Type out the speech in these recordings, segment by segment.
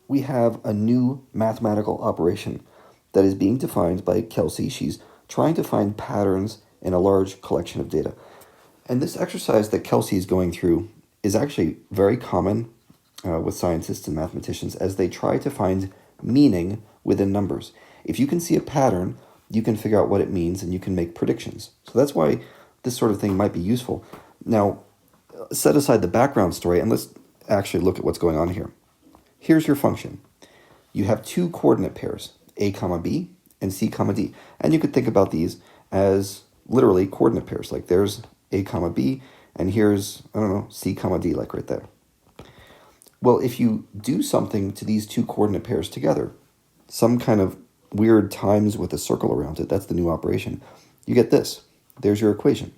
we have a new mathematical operation that is being defined by Kelsey. She's trying to find patterns in a large collection of data. And this exercise that Kelsey is going through is actually very common with scientists and mathematicians as they try to find meaning within numbers. If you can see a pattern, you can figure out what it means and you can make predictions. So that's why this sort of thing might be useful. Now, set aside the background story and let's actually look at what's going on here. Here's your function. You have two coordinate pairs, a comma b and c comma d. And you could think about these as literally coordinate pairs. Like there's a comma b and here's, I don't know, c comma d, like right there. Well, if you do something to these two coordinate pairs together, some kind of weird times with a circle around it, that's the new operation, you get this. There's your equation.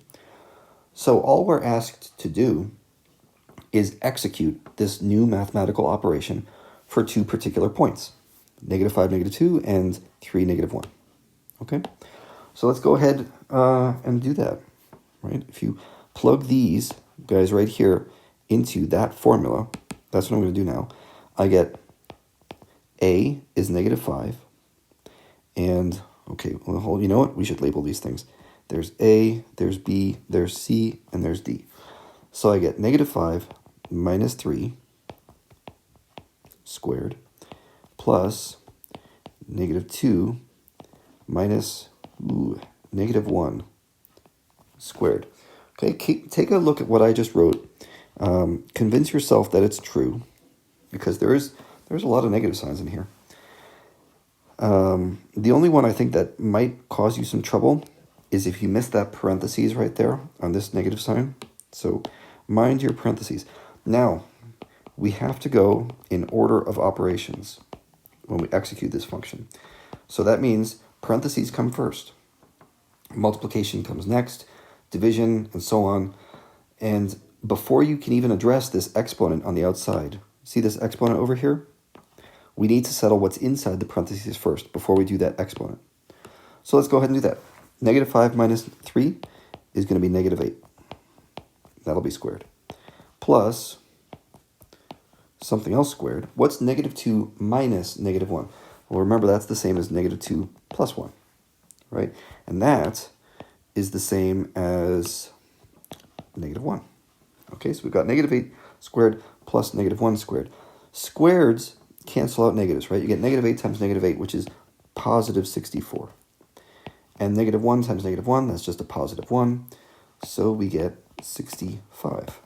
So all we're asked to do is execute this new mathematical operation for two particular points, -5, -2, and 3, -1. Okay? So let's go ahead and do that, right? If you plug these guys right here into that formula, that's what I'm going to do now. I get a is -5, and, okay, well, you know what? We should label these things. There's A, there's B, there's C, and there's D. So I get -5 minus 3 squared plus -2 minus -1 squared. Okay, take a look at what I just wrote. Convince yourself that it's true, because there's a lot of negative signs in here. The only one I think that might cause you some trouble is if you miss that parentheses right there on this negative sign. So mind your parentheses. Now, we have to go in order of operations when we execute this function. So that means parentheses come first, multiplication comes next, division, and so on. And before you can even address this exponent on the outside, see this exponent over here? We need to settle what's inside the parentheses first before we do that exponent. So let's go ahead and do that. -5 minus 3 is going to be -8. That'll be squared. Plus something else squared. What's -2 minus -1? Well, remember that's the same as -2 plus 1, right? And that is the same as -1. Okay, so we've got -8 squared plus -1 squared. Squareds cancel out negatives, right? You get -8 times -8, which is positive 64. And -1 times -1, that's just a positive 1. So we get 65.